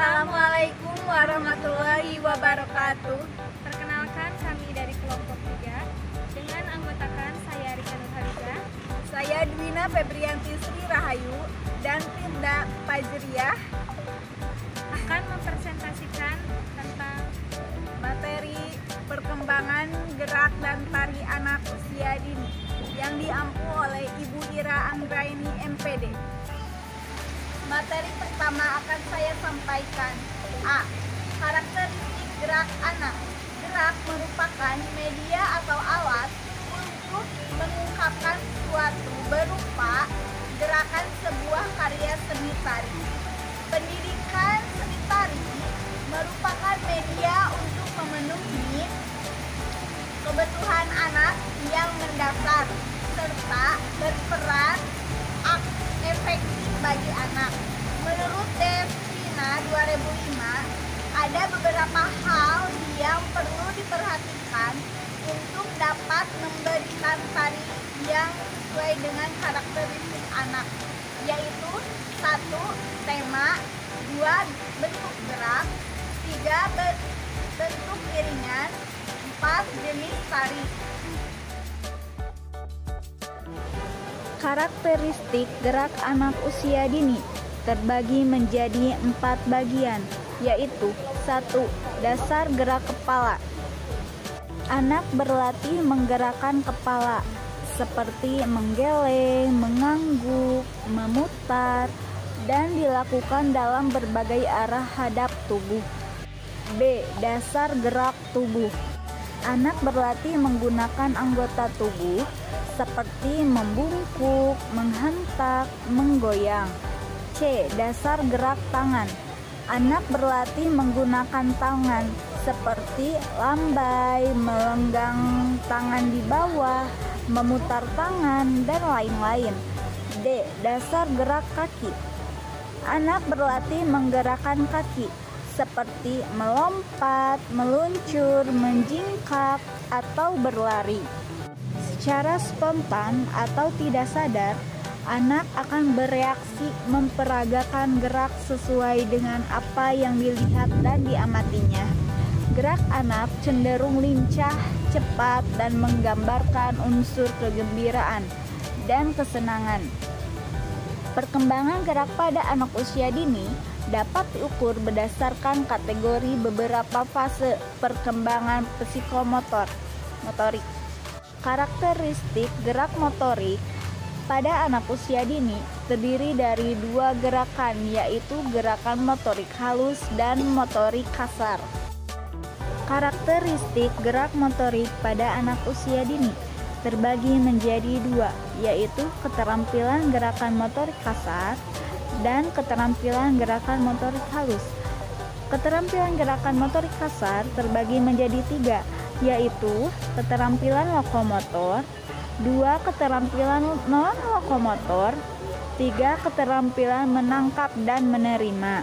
Assalamualaikum warahmatullahi wabarakatuh. Perkenalkan, kami dari kelompok 3 dengan anggotakan saya Rika Nurhaliza, Saya Dwina Febrianti Sri Rahayu dan Firda Fajriah akan mempresentasikan tentang materi perkembangan gerak dan tari anak usia dini yang diampu oleh Ibu Ira Anggraini MPD. Materi pertama akan saya sampaikan. A. Karakteristik gerak anak. Gerak merupakan media atau alat untuk mengungkapkan sesuatu berupa gerakan sebuah karya seni tari. Pendidikan seni tari merupakan media untuk memenuhi kebutuhan anak yang mendasar serta berperan efektif bagi anak. Menurut Devina 2005, ada beberapa hal yang perlu diperhatikan untuk dapat memberikan tari yang sesuai dengan karakteristik anak, yaitu 1. Tema, 2. Bentuk gerak, 3. Bentuk iringan, 4. Jenis tari. Karakteristik gerak anak usia dini terbagi menjadi 4 bagian, yaitu 1. Dasar gerak kepala. Anak berlatih menggerakkan kepala seperti menggeleng, mengangguk, memutar, dan dilakukan dalam berbagai arah hadap tubuh. B. Dasar gerak tubuh. Anak berlatih menggunakan anggota tubuh seperti membungkuk, menghentak, menggoyang. C. Dasar gerak tangan. Anak berlatih menggunakan tangan seperti lambai, melenggang tangan di bawah, memutar tangan, dan lain-lain. D. Dasar gerak kaki. Anak berlatih menggerakkan kaki seperti melompat, meluncur, menjingkak, atau berlari. Secara spontan atau tidak sadar, anak akan bereaksi memperagakan gerak sesuai dengan apa yang dilihat dan diamatinya. Gerak anak cenderung lincah, cepat, dan menggambarkan unsur kegembiraan dan kesenangan. Perkembangan gerak pada anak usia dini dapat diukur berdasarkan kategori beberapa fase perkembangan motorik. Karakteristik gerak motorik pada anak usia dini terdiri dari 2 gerakan, yaitu gerakan motorik halus dan motorik kasar. Karakteristik gerak motorik pada anak usia dini terbagi menjadi 2, yaitu keterampilan gerakan motorik kasar dan keterampilan gerakan motorik halus. Keterampilan gerakan motorik kasar terbagi menjadi 3, yaitu keterampilan lokomotor, 2 keterampilan non-lokomotor, 3 keterampilan menangkap dan menerima.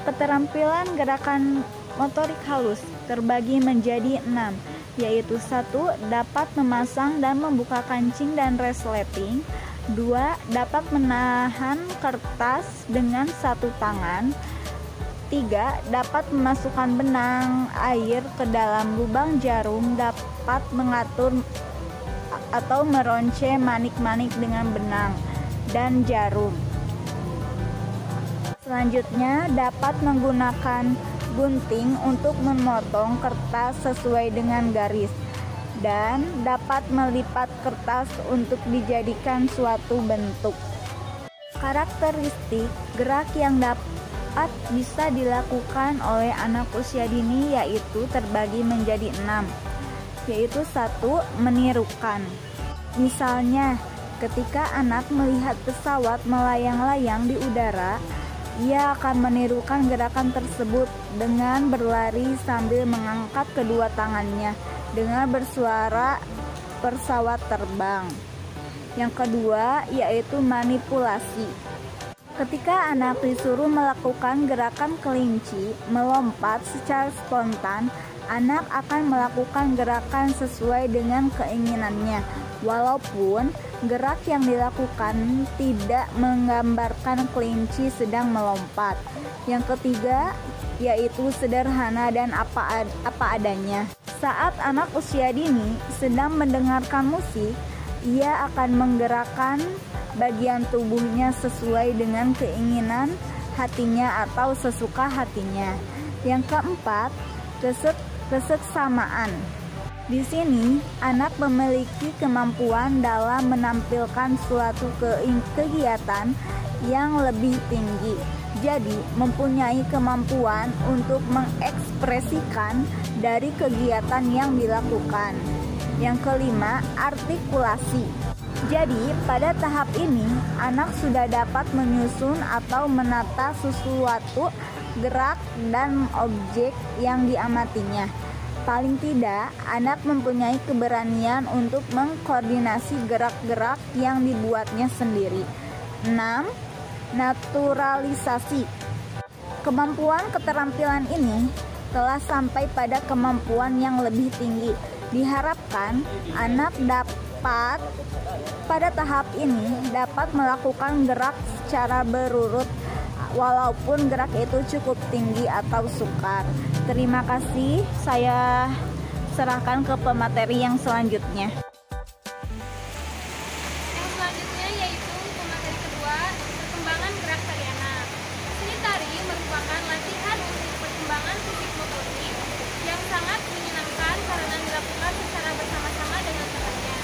Keterampilan gerakan motorik halus terbagi menjadi 6, yaitu 1. Dapat memasang dan membuka kancing dan resleting, 2. Dapat menahan kertas dengan 1 tangan, 3. Dapat memasukkan benang air ke dalam lubang jarum, dapat mengatur atau meronce manik-manik dengan benang dan jarum. Selanjutnya, dapat menggunakan gunting untuk memotong kertas sesuai dengan garis dan dapat melipat kertas untuk dijadikan suatu bentuk. Karakteristik gerak yang dapat bisa dilakukan oleh anak usia dini yaitu terbagi menjadi 6, yaitu 1. Menirukan. Misalnya, ketika anak melihat pesawat melayang-layang di udara, ia akan menirukan gerakan tersebut dengan berlari sambil mengangkat kedua tangannya dengan bersuara pesawat terbang. Yang kedua, yaitu manipulasi. Ketika anak disuruh melakukan gerakan kelinci melompat secara spontan, anak akan melakukan gerakan sesuai dengan keinginannya, walaupun gerak yang dilakukan tidak menggambarkan kelinci sedang melompat. Yang ketiga yaitu sederhana dan apa adanya. Saat anak usia dini sedang mendengarkan musik, ia akan menggerakkan bagian tubuhnya sesuai dengan keinginan hatinya atau sesuka hatinya. Yang keempat, keseksamaan. Di sini, anak memiliki kemampuan dalam menampilkan suatu kegiatan yang lebih tinggi. Jadi, mempunyai kemampuan untuk mengekspresikan dari kegiatan yang dilakukan. Yang kelima, artikulasi. Jadi, pada tahap ini, anak sudah dapat menyusun atau menata sesuatu gerak dan objek yang diamatinya. Paling tidak, anak mempunyai keberanian untuk mengkoordinasi gerak-gerak yang dibuatnya sendiri. 6. Naturalisasi. Kemampuan keterampilan ini telah sampai pada kemampuan yang lebih tinggi. Diharapkan anak dapat pada tahap ini dapat melakukan gerak secara berurut walaupun gerak itu cukup tinggi atau sukar. Terima kasih, saya serahkan ke pemateri yang selanjutnya. Yang selanjutnya yaitu pemateri kedua, perkembangan gerak tari anak. Seni tari merupakan latihan untuk perkembangan fisik motorik yang sangat menyenangkan karena dilakukan secara bersama-sama dengan temannya.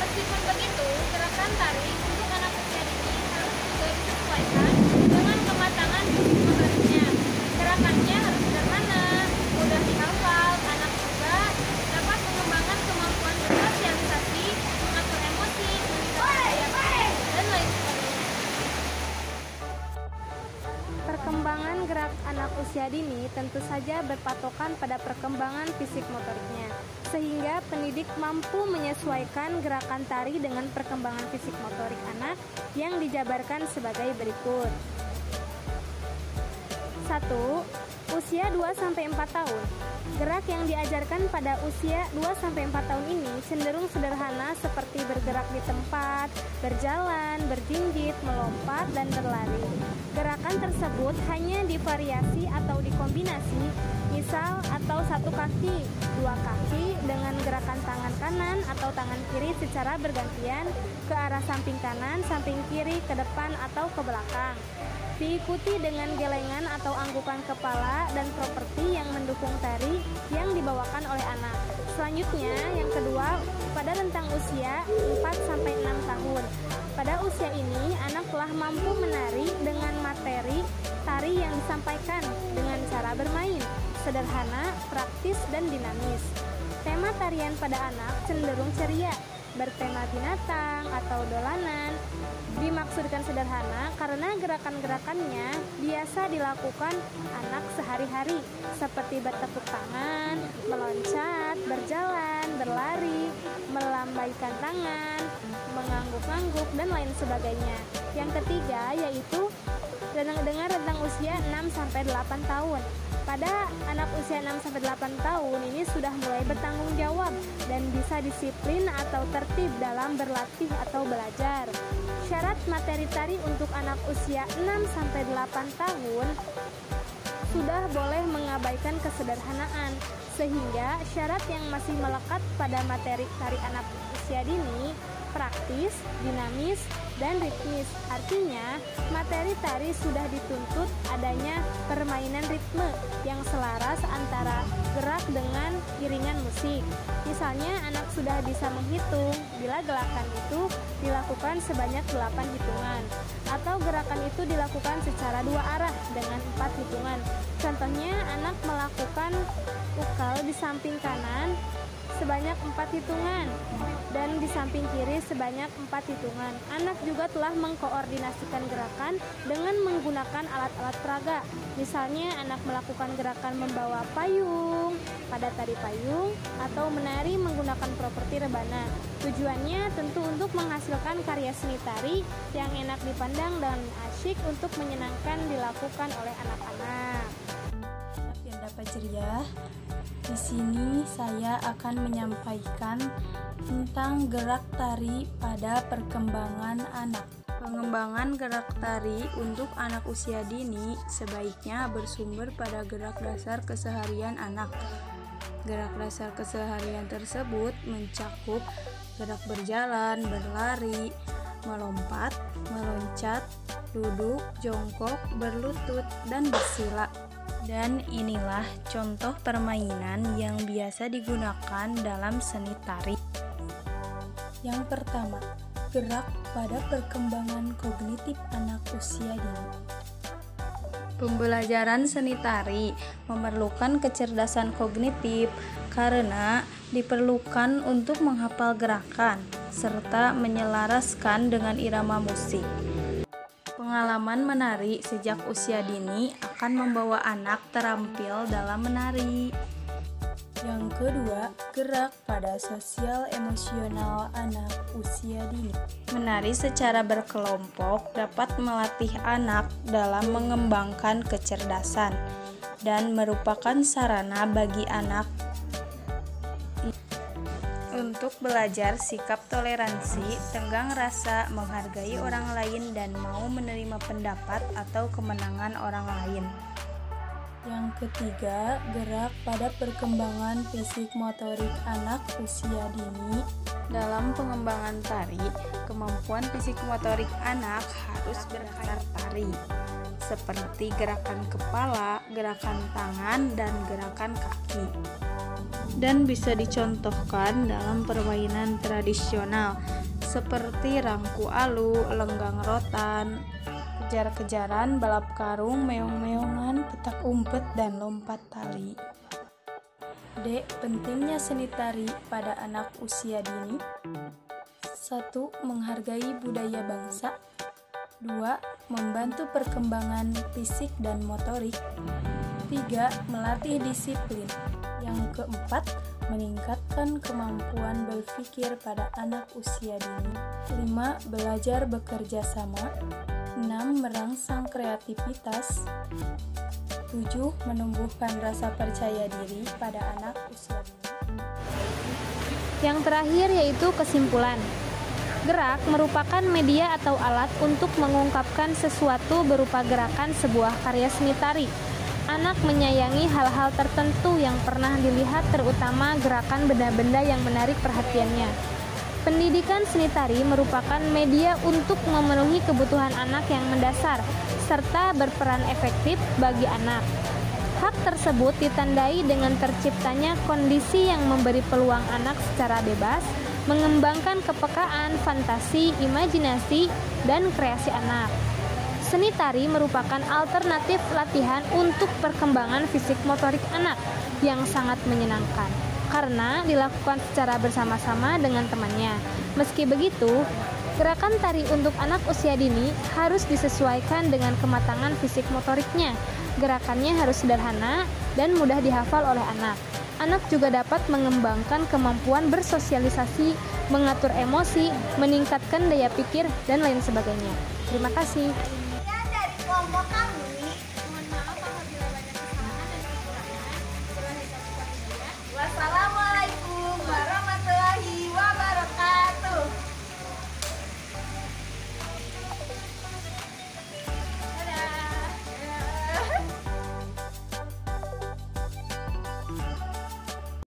Meskipun begitu, gerakan tari untuk anak usia dini harus juga disesuaikan dengan kematangan fisik motoriknya. Gerakannya harus sederhana, mudah dihafal. Anak juga dapat mengembangkan kemampuan bersosialisasi, mengatur emosi, mengingat gaya dan lain sebagainya. Perkembangan gerak anak usia dini tentu saja berpatokan pada perkembangan fisik motoriknya, sehingga pendidik mampu menyesuaikan gerakan tari dengan perkembangan fisik motorik anak yang dijabarkan sebagai berikut. 1. Usia 2-4 tahun. Gerak yang diajarkan pada usia 2-4 tahun ini cenderung sederhana seperti bergerak di tempat, berjalan, berjinjit, melompat, dan berlari. Gerakan tersebut hanya divariasi atau dikombinasi, misal atau satu kaki, dua kaki dengan gerakan tangan kanan atau tangan kiri secara bergantian ke arah samping kanan, samping kiri, ke depan atau ke belakang. Diikuti dengan gelengan atau anggukan kepala dan properti yang mendukung tari yang dibawakan oleh anak. Selanjutnya, yang kedua, pada rentang usia 4-6 tahun. Pada usia ini, anak telah mampu menari dengan materi tari yang disampaikan dengan cara bermain, sederhana, praktis, dan dinamis. Tema tarian pada anak cenderung ceria, bertema binatang atau dolanan. Dimaksudkan sederhana karena gerakan-gerakannya biasa dilakukan anak sehari-hari, seperti bertepuk tangan, meloncat, berjalan, berlari, melambaikan tangan, mengangguk-angguk, dan lain sebagainya. Yang ketiga yaitu dengan rentang usia 6-8 tahun. Pada anak usia 6-8 tahun ini sudah mulai bertanggung jawab dan bisa disiplin atau tertib dalam berlatih atau belajar. Syarat materi tari untuk anak usia 6-8 tahun sudah boleh mengabaikan kesederhanaan, sehingga syarat yang masih melekat pada materi tari anak usia dini praktis, dinamis, dan ritmis. Artinya, materi tari sudah dituntut adanya permainan ritme yang selaras antara gerak dengan iringan musik. Misalnya, anak sudah bisa menghitung bila gerakan itu dilakukan sebanyak 8 hitungan, atau gerakan itu dilakukan secara 2 arah dengan 4 hitungan. Contohnya, anak melakukan ukal di samping kanan sebanyak 4 hitungan dan di samping kiri sebanyak 4 hitungan. Anak juga telah mengkoordinasikan gerakan dengan menggunakan alat-alat peraga. Misalnya anak melakukan gerakan membawa payung pada tari payung atau menari menggunakan properti rebana. Tujuannya tentu untuk menghasilkan karya seni tari yang enak dipandang dan asyik untuk menyenangkan dilakukan oleh anak-anak. Yang dapat ceria, Di sini saya akan menyampaikan tentang gerak tari pada perkembangan anak. Pengembangan gerak tari untuk anak usia dini sebaiknya bersumber pada gerak dasar keseharian anak. Gerak dasar keseharian tersebut mencakup gerak berjalan, berlari, melompat, meloncat, duduk, jongkok, berlutut, dan bersila. Dan inilah contoh permainan yang biasa digunakan dalam seni tari. Yang pertama, gerak pada perkembangan kognitif anak usia dini. Pembelajaran seni tari memerlukan kecerdasan kognitif karena diperlukan untuk menghafal gerakan serta menyelaraskan dengan irama musik. Pengalaman menari sejak usia dini akan membawa anak terampil dalam menari. Yang kedua, gerak pada sosial emosional anak usia dini. Menari secara berkelompok dapat melatih anak dalam mengembangkan kecerdasan dan merupakan sarana bagi anak untuk belajar sikap toleransi, tenggang rasa, menghargai orang lain, dan mau menerima pendapat atau kemenangan orang lain. Yang ketiga, gerak pada perkembangan fisik motorik anak usia dini. Dalam pengembangan tari, kemampuan fisik motorik anak harus berdasar tari, seperti gerakan kepala, gerakan tangan, dan gerakan kaki. Dan bisa dicontohkan dalam permainan tradisional seperti rangku alu, lenggang rotan, kejar-kejaran, balap karung, meong-meongan, petak umpet, dan lompat tali. D. Pentingnya seni tari pada anak usia dini. 1. Menghargai budaya bangsa. 2. Membantu perkembangan fisik dan motorik. 3. Melatih disiplin. Yang keempat, meningkatkan kemampuan berpikir pada anak usia dini. 5. Belajar bekerja sama. 6. Merangsang kreativitas. 7. Menumbuhkan rasa percaya diri pada anak usia dini. Yang terakhir yaitu kesimpulan. Gerak merupakan media atau alat untuk mengungkapkan sesuatu berupa gerakan sebuah karya seni tari. Anak menyayangi hal-hal tertentu yang pernah dilihat, terutama gerakan benda-benda yang menarik perhatiannya. Pendidikan seni tari merupakan media untuk memenuhi kebutuhan anak yang mendasar, serta berperan efektif bagi anak. Hak tersebut ditandai dengan terciptanya kondisi yang memberi peluang anak secara bebas, mengembangkan kepekaan, fantasi, imajinasi, dan kreasi anak. Seni tari merupakan alternatif latihan untuk perkembangan fisik motorik anak yang sangat menyenangkan karena dilakukan secara bersama-sama dengan temannya. Meski begitu, gerakan tari untuk anak usia dini harus disesuaikan dengan kematangan fisik motoriknya. Gerakannya harus sederhana dan mudah dihafal oleh anak. Anak juga dapat mengembangkan kemampuan bersosialisasi, mengatur emosi, meningkatkan daya pikir, dan lain sebagainya. Terima kasih. Kelompok